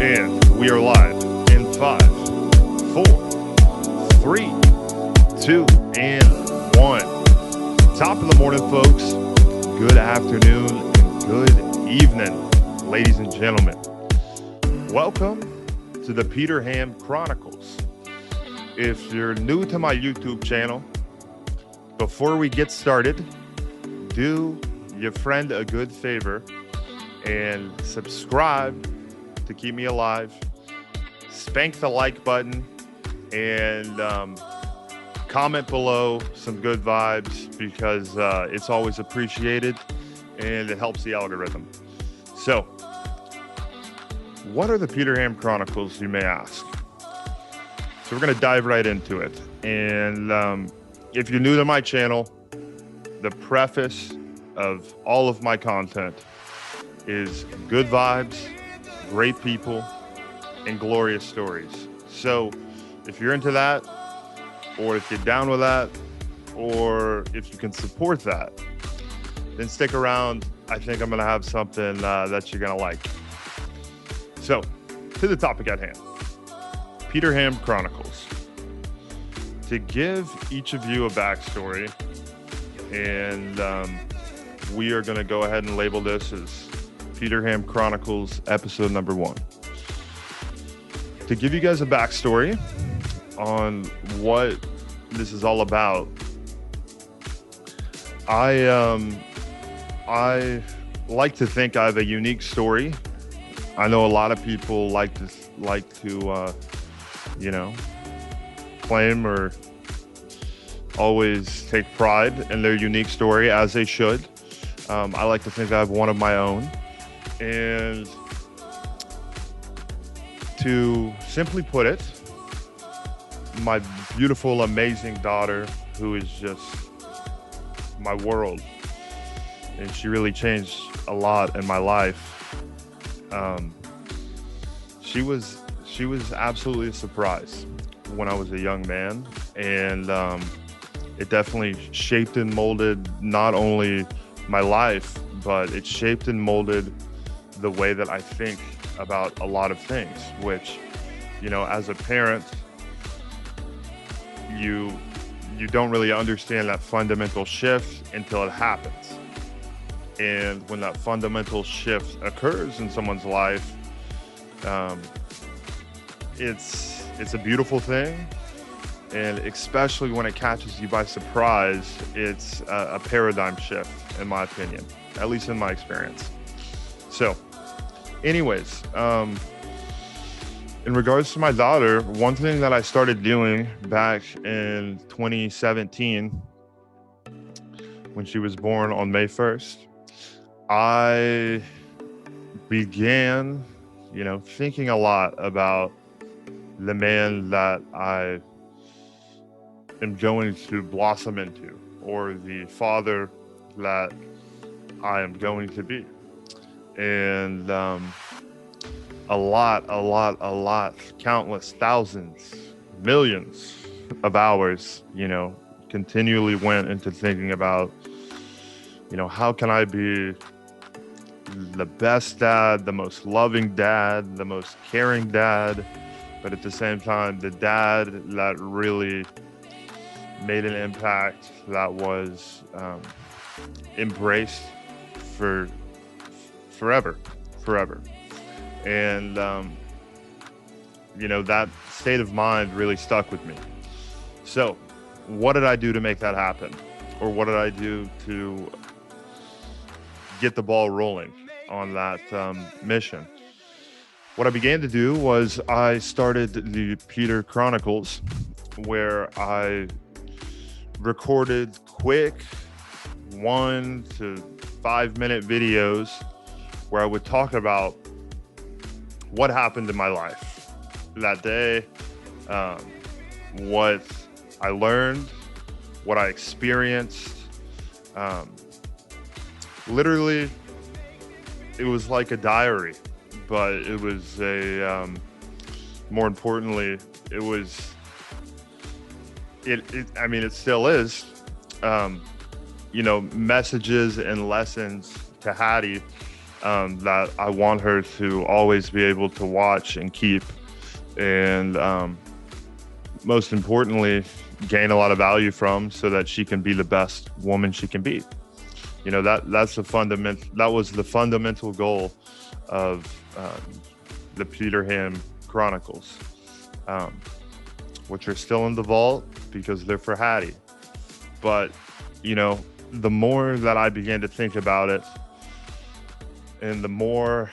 And we are live in 5, 4, 3, 2, and 1. Top of the morning, folks. Good afternoon and good evening, ladies and gentlemen. Welcome to the Peter Ham Chronicles. If you're new to my YouTube channel, before we get started, do your friend a good favor and subscribe to keep me alive. Spank the like button and comment below some good vibes because it's always appreciated and it helps the algorithm. So, what are the Peter Ham Chronicles, you may ask? So we're going to dive right into it. And if you're new to my channel, the preface of all of my content is good vibes, great people, and glorious stories. So if you're into that, or if you're down with that, or if you can support that, then stick around. I think I'm going to have something that you're going to like. So, to the topic at hand. Peter Ham Chronicles. To give each of you a backstory, and we are going to go ahead and label this as Peter Ham Chronicles episode number 1. To give you guys a backstory on what this is all about, I like to think I have a unique story. I know a lot of people like to claim or always take pride in their unique story, as they should. I like to think I have one of my own. And to simply put it, my beautiful, amazing daughter, who is just my world, and she really changed a lot in my life. She was absolutely a surprise when I was a young man, and it definitely shaped and molded not only my life, but it shaped and molded the way that I think about a lot of things, which, as a parent, you don't really understand that fundamental shift until it happens. And when that fundamental shift occurs in someone's life, it's a beautiful thing. And especially when it catches you by surprise, it's a paradigm shift, in my opinion, at least in my experience. So, anyways, in regards to my daughter, one thing that I started doing back in 2017, when she was born on May 1st, I began, thinking a lot about the man that I am going to blossom into, or the father that I am going to be. And a lot, countless thousands, millions of hours, continually went into thinking about, how can I be the best dad, the most loving dad, the most caring dad, but at the same time, the dad that really made an impact, that was embraced for forever. And, that state of mind really stuck with me. So what did I do to make that happen? Or what did I do to get the ball rolling on that mission? What I began to do was I started the Peter Chronicles, where I recorded quick 1 to 5 minute videos where I would talk about what happened in my life that day, what I learned, what I experienced. Literally, it was like a diary, but it was more importantly, it still is, messages and lessons to Hattie that I want her to always be able to watch and keep, and most importantly, gain a lot of value from, so that she can be the best woman she can be. That's the fundament. That was the fundamental goal of the Peter Ham Chronicles, um, which are still in the vault because they're for Hattie. But you know, the more that I began to think about it, and the more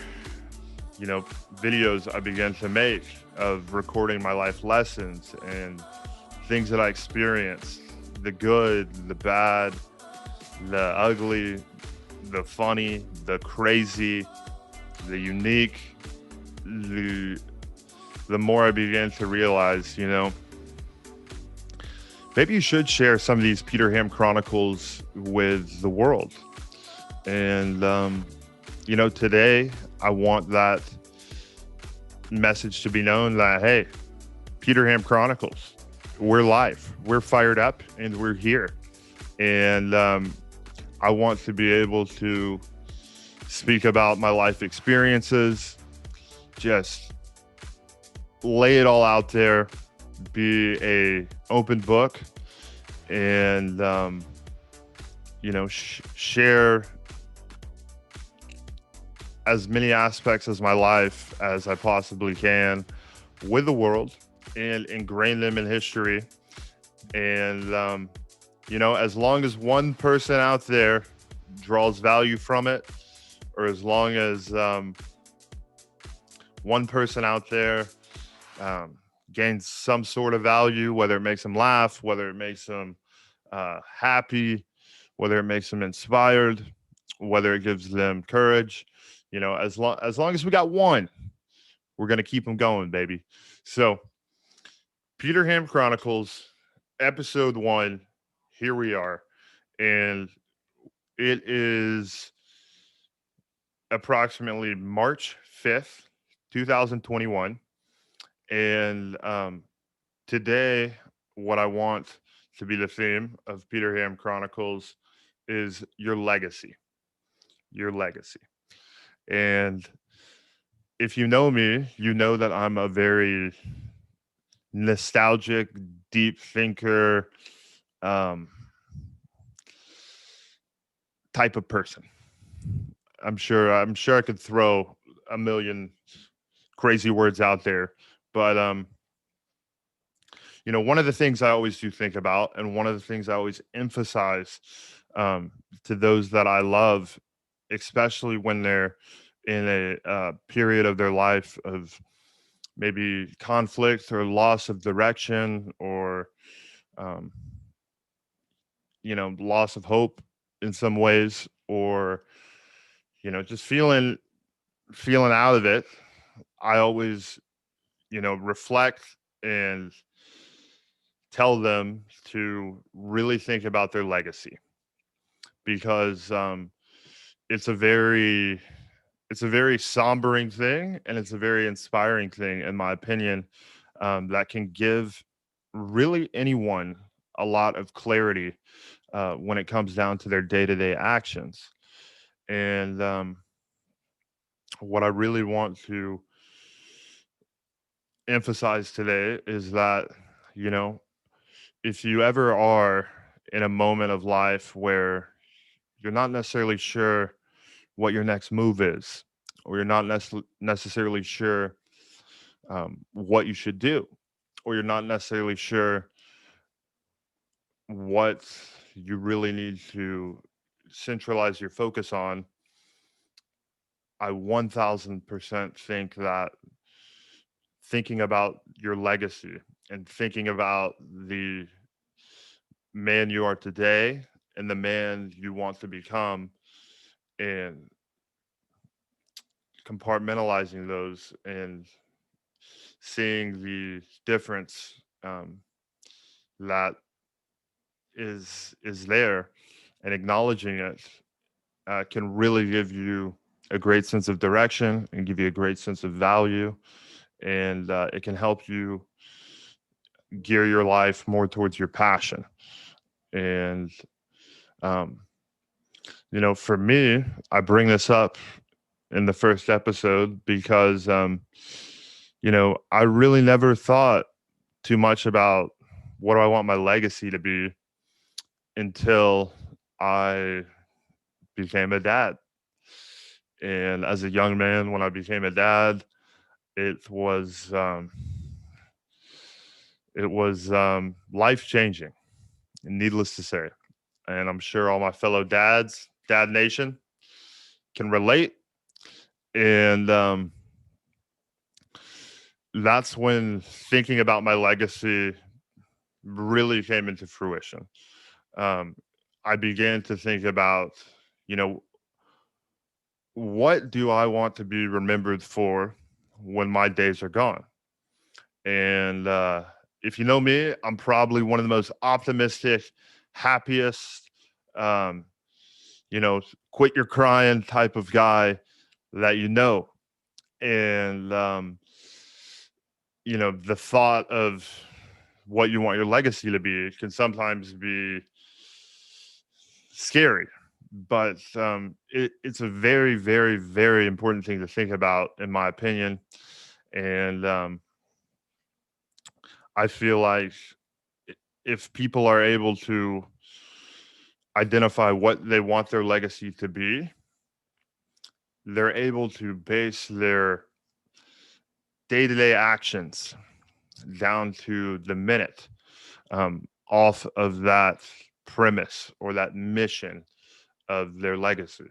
videos I began to make of recording my life lessons and things that I experienced, the good, the bad, the ugly, the funny, the crazy, the unique, the more I began to realize, maybe you should share some of these Peter Ham Chronicles with the world. And, today I want that message to be known that, hey, Peter Ham Chronicles, we're live, we're fired up, and we're here. And I want to be able to speak about my life experiences, just lay it all out there, be a open book, and share as many aspects of my life as I possibly can with the world, and ingrain them in history. And as long as one person out there draws value from it, or as long as one person out there gains some sort of value, whether it makes them laugh, whether it makes them happy, whether it makes them inspired, whether it gives them courage, as long as we got one, we're going to keep them going, baby. So Peter Ham Chronicles, episode 1, here we are. And it is approximately March 5th, 2021. And today, what I want to be the theme of Peter Ham Chronicles is your legacy. Your legacy. And if you know me, you know that I'm a very nostalgic, deep thinker type of person. I'm sure I could throw a million crazy words out there, but one of the things I always do think about, and one of the things I always emphasize to those that I love, especially when they're in a period of their life of maybe conflict or loss of direction, or um, loss of hope in some ways, or just feeling out of it. I always reflect and tell them to really think about their legacy, because it's a very sombering thing, and it's a very inspiring thing, in my opinion, that can give really anyone a lot of clarity when it comes down to their day-to-day actions. And what I really want to emphasize today is that, you know, if you ever are in a moment of life where you're not necessarily sure what your next move is, or you're not necessarily sure what you should do, or you're not necessarily sure what you really need to centralize your focus on, I 1000% think that thinking about your legacy and thinking about the man you are today and the man you want to become, and compartmentalizing those and seeing the difference that is there, and acknowledging it can really give you a great sense of direction and give you a great sense of value, and it can help you gear your life more towards your passion. And um, for me, I bring this up in the first episode because, I really never thought too much about what do I want my legacy to be until I became a dad. And as a young man, when I became a dad, it was um, life changing, needless to say. And I'm sure all my fellow dads, Dad Nation, can relate. And that's when thinking about my legacy really came into fruition. Um, I began to think about, you know, what do I want to be remembered for when my days are gone? And if you know me, I'm probably one of the most optimistic, happiest, um, quit your crying type of guy that you know. And, the thought of what you want your legacy to be can sometimes be scary, but it's a very, very, very important thing to think about, in my opinion. And I feel like if people are able to identify what they want their legacy to be, they're able to base their day to day actions down to the minute off of that premise or that mission of their legacy.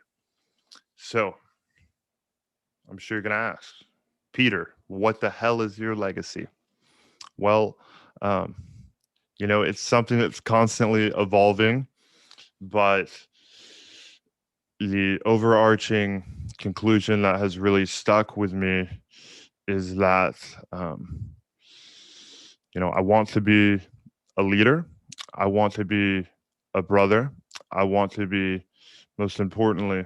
So I'm sure you're going to ask, Peter, what the hell is your legacy? Well, um, it's something that's constantly evolving, but the overarching conclusion that has really stuck with me is that, I want to be a leader. I want to be a brother. I want to be, most importantly,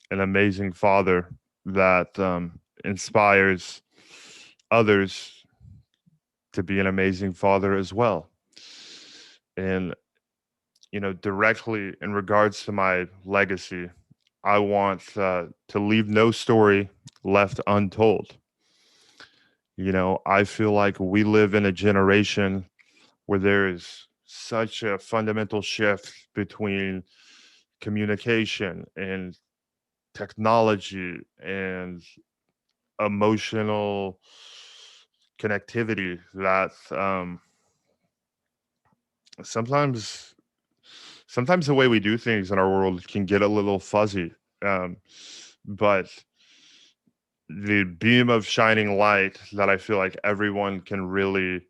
an amazing father that inspires others to be an amazing father as well. And, directly in regards to my legacy, I want to leave no story left untold. I feel like we live in a generation where there is such a fundamental shift between communication and technology and emotional connectivity that sometimes sometimes the way we do things in our world can get a little fuzzy. Um, but the beam of shining light that I feel like everyone can really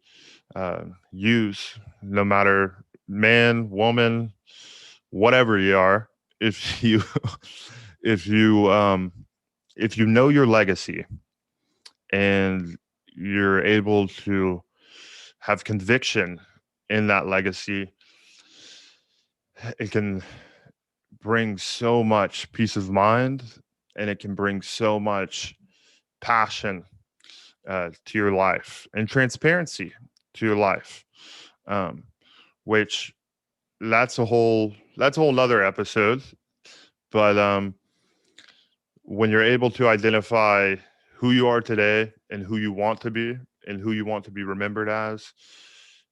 use, no matter man, woman, whatever you are, if you if you if you know your legacy and you're able to have conviction in that legacy, it can bring so much peace of mind, and it can bring so much passion to your life and transparency to your life, um, which that's a whole nother episode. But when you're able to identify who you are today and who you want to be and who you want to be remembered as,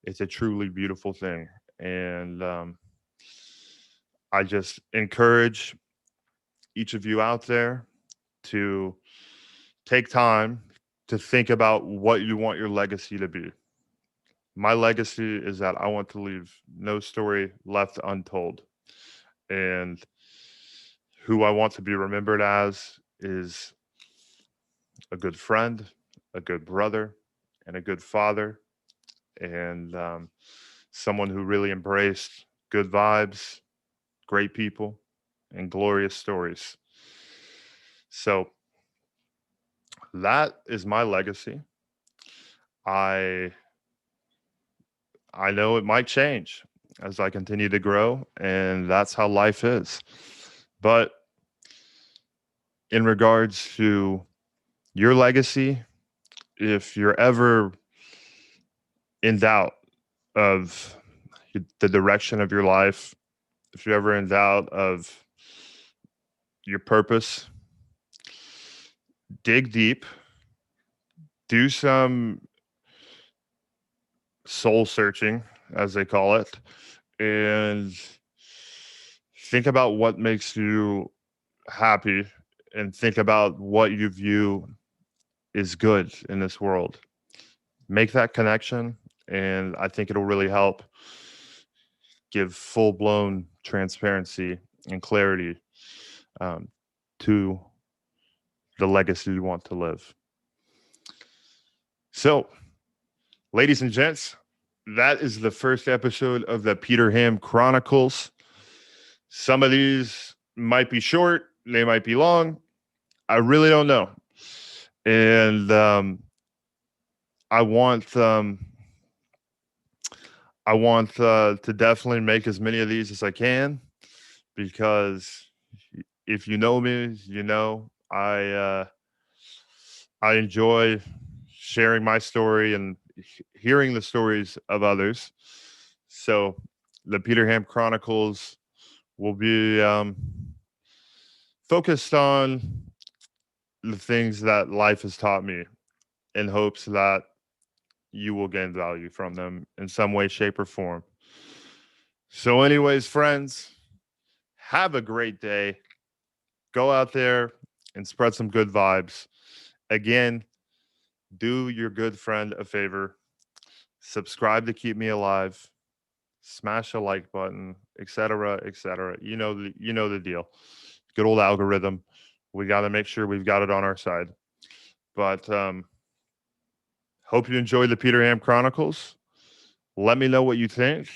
it's a truly beautiful thing. And I just encourage each of you out there to take time to think about what you want your legacy to be. My legacy is that I want to leave no story left untold. And who I want to be remembered as is a good friend, a good brother, and a good father, and someone who really embraced good vibes, great people, and glorious stories. So that is my legacy. I I know it might change as I continue to grow, and that's how life is. But in regards to your legacy, if you're ever in doubt of the direction of your life, if you're ever in doubt of your purpose, dig deep, do some soul searching, as they call it, and think about what makes you happy and think about what you view is good in this world. Make that connection, and I think it'll really help give full blown transparency and clarity um, to the legacy you want to live. So, ladies and gents, that is the first episode of the Peter Ham Chronicles. Some of these might be short, they might be long. I really don't know. And I want to definitely make as many of these as I can because if you know me, you know I enjoy sharing my story and hearing the stories of others. So the Peter Ham Chronicles will be focused on the things that life has taught me in hopes that you will gain value from them in some way, shape, or form. So, anyways, friends, have a great day. Go out there and spread some good vibes. Again, do your good friend a favor. Subscribe to keep me alive. Smash a like button, etc., etc. You know the deal. Good old algorithm. We got to make sure we've got it on our side. But hope you enjoy the Peter Ham Chronicles. Let me know what you think.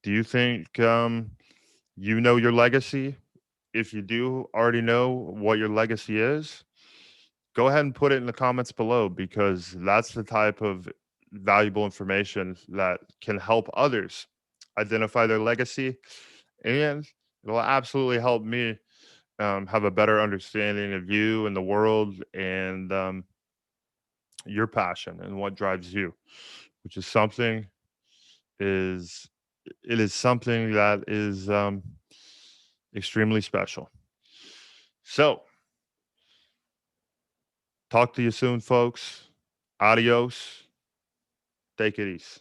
Do you think you know your legacy? If you do already know what your legacy is, go ahead and put it in the comments below because that's the type of valuable information that can help others identify their legacy, and it'll absolutely help me have a better understanding of you and the world and your passion and what drives you, which is something is it is something that is extremely special. So, talk to you soon, folks. Adios. Take it easy.